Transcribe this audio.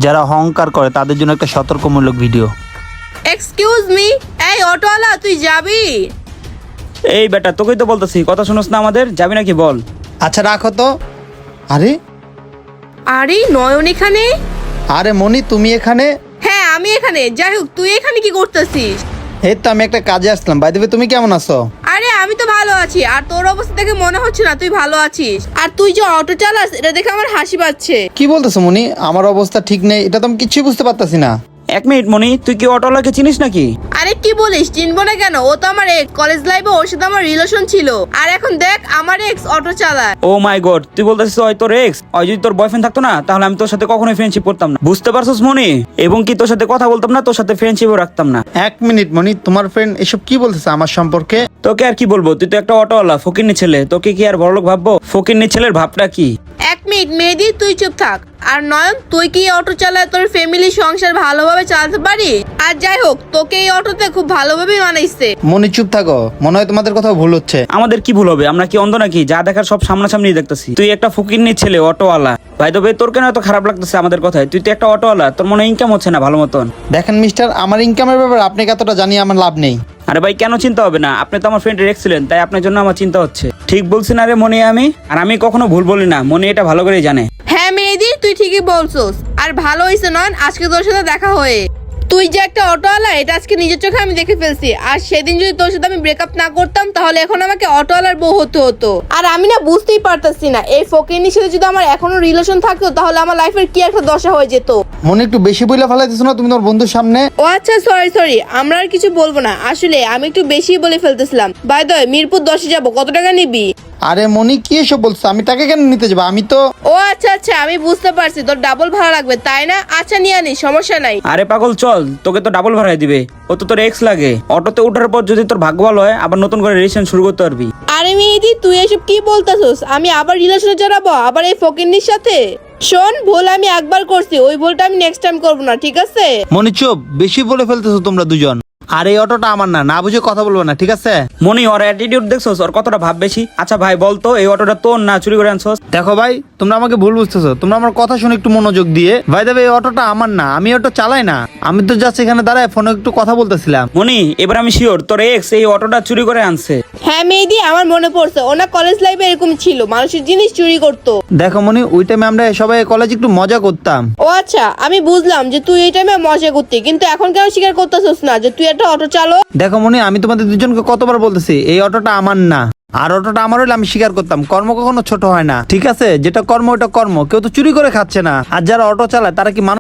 যারা অহংকার করে তাদের জন্য একটা সতর্কমূলক ভিডিও। এক্সকিউজ মি, এই অটোওয়ালা তুই যাবি? এই বেটা তোকেই তো বলতেছি, কথা শুনোস না আমাদের, যাবি নাকি বল। আচ্ছা রাখো তো। আরে আরে নয়ন এখানে? আরে মনি তুমি এখানে? হ্যাঁ আমি এখানে। যাই হোক তুই এখানে কি করতেছিস? এই তো আমি একটা কাজে আসলাম। বাই দ্য ওয়ে তুমি কেমন আছো? আরে আমি তো ভালো আছি, আর তোর অবস্থা দেখে মনে হচ্ছে না তুই ভালো আছিস। আর তুই যে অটো চালাস এটা দেখে আমার হাসি পাচ্ছে। কি বলতেছো মনি? আমার অবস্থা ঠিক নেই এটা তো আমি কিছুই বুঝতে পারতাছি না। এক মিনিট মনি, তুই কি অটোওয়ালাকে চিনিস নাকি? আরে কি বলিস, চিনবো না কেন? ও তো আমার এক্স, কলেজ লাইফে ওর সাথে আমার রিলেশন ছিল, আর এখন দেখ আমার এক্স অটো চালায়। ও মাই গড, তুই বলতেছিস ওই তোর এক্স? ওই যদি তোর বয়ফ্রেন্ড থাকতো না তাহলে আমি তোর সাথে কখনোই ফ্রেন্ডশিপ করতাম না, বুঝতে পারছিস মনি? এবং কি তোর সাথে কথা বলতাম না, তোর সাথে ফ্রেন্ডশিপও রাখতাম না। এক মিনিট মনি, তোমার ফ্রেন্ড এসব কি বলতেছে আমার সম্পর্কে? তোকে আর কি বলবো, তুই তো একটা অটোওয়ালা ফকিন্নি ছেলে, তোকে কি আর বড়লোক ভাববো? ফকিন্নি ছেলের ভাবটা কি? এক মিনিট মেহেদি, তুই চুপ থাক। আর নয়ন, তুই কি অটো চালায় তোর ফ্যামিলি সংসার ভালোভাবে চালাতে পারি? আর যাই হোক তোকে এই অটোতে খুব ভালোভাবেই মানাইছে। মনি চুপ থাকো, মনে হয় তোমাদের কথা ভুল হচ্ছে। আমাদের কি ভুল হবে? আমরা কি অন্ধ নাকি? যা দেখার সব সামনাসামনি দেখতেছি। তুই একটা ফকিন্নি ছেলে, অটোওয়ালা। ভাই তো ভাই, তোর কেন এত খারাপ লাগতেছে আমাদের কথায়? তুই তো একটা অটোওয়ালা, তোর মনে ইনকাম হচ্ছে না ভালো মতন। দেখেন মিস্টার, আমার ইনকামের ব্যাপারে আপনাকে এতটা জানিয়ে আমার লাভ নেই। আরে ভাই কেন চিন্তা হবে না? আপনি তো আমার ফ্রেন্ডের এক্স ছিলেন, তাই আপনার জন্য আমার চিন্তা হচ্ছে। ঠিক বলছি না রে মনি? আমি কখনো ভুল বলি না, মনি এটা ভালো করেই জানে। হ্যাঁ মেহেদি, তুই ঠিকই বলছস। আর ভালো হয়েছে নয়ন আজকে তোর সাথে দেখা হয়ে। তুই যে একটা অটোওয়ালা এটা আজকে নিজের চোখে আমি দেখে ফেলছি। আর সেদিন যদি তোর সাথে আমি ব্রেকআপ না করতাম তাহলে এখন আমাকে অটোওয়ালার বউ হতে হতো। আর আমি না বুঝতেই পারতাছি না, এই ফকিরনির সাথে যদি আমার এখনো রিলেশন থাকতো তাহলে আমার লাইফের কি একটা দশা হয়ে যেত। মনি একটু বেশি বইলা ফেলাইতেছো না তুমি তোমার বন্ধুর সামনে? ও আচ্ছা, সরি, আমরা আর কিছু বলবো না। আসলে আমি একটু বেশি বলে ফেলতেছিলাম। বাই দ্য ওয়ে, মিরপুর 10-এ যাবো, কত টাকা নিবি? আরে মনি কি এসব বলছো? আমি টাকা কেন নিতে যাবো? আমি তো ও আচ্ছা, আমি বুঝতে পারছি তোর ডাবল ভাড়া লাগবে তাই না? আচ্ছা নিয়ে আনি, সমস্যা নাই। আরে পাগল চল, তোকে তো ডাবল ভাড়ায় দিবে। ও তো তোর এক্স লাগে। অটোতে ওঠার পর যদি তোর ভাগ্য ভালো হয় আবার নতুন করে রিলেশন শুরু করতে পারবি। আরে মেহেদি, তুই এসব কি বলতাছস? আমি আবার রিলেশনে জড়াবো, আবার এই ফকিরনির সাথে? শোন, ভুল আমি একবার করছি, ওই ভুলটা আমি নেক্সট টাইম করবো না, ঠিক আছে? মনি চুপ, বেশি বলে ফেলতেছো তোমরা দুজন। আর এই অটোটা আমার না, না বুঝে কথা বলবো না, ঠিক আছে? মনি ওর অ্যাটিটিউড দেখছস? ওর কতটা ভাব বেশি। আচ্ছা ভাই বলতো, এই অটোটা তোর না চুরি করে আনছস? দেখো ভাই, তোমরা আমাকে ভুল বুঝতেছো। তোমরা আমার কথা শুনে একটু মনোযোগ দিয়ে। ভাই দেবে, এই অটোটা আমার না, আমি অটো চালাই না। আমি তো জাস্ট এখানে দাঁড়ায় ফোনে একটু কথা বলতেছিলাম। মনি এবার আমি শিওর তোর এক্স এই অটোটা চুরি করে আনছে। হ্যাঁ মেহেদি, আমার মনে পড়ছে, ওনা কলেজ লাইফে এরকম ছিল, মানুষের জিনিস চুরি করতো। দেখো মনি, ওই টাইমে আমরা সবাই কলেজে একটু মজা করতাম। ও আচ্ছা, আমি বুঝলাম যে তুই এই টাইমে মজা করতি, কিন্তু এখন কেন স্বীকার করতেছস না যে তুই একটা অটো চালক? দেখো মনি, আমি তোমাদের দুজনকে কতবার বলতেছি এই অটোটা আমার না। আর অটোটা আমার হলে আমি স্বীকার করতাম। কর্ম কখনো ছোট হয় না, ঠিক আছে? যেটা কর্ম ওটা কর্ম, কেউ তো চুরি করে খাচ্ছে না। আর যারা অটো চালায় তারা কি মানুষ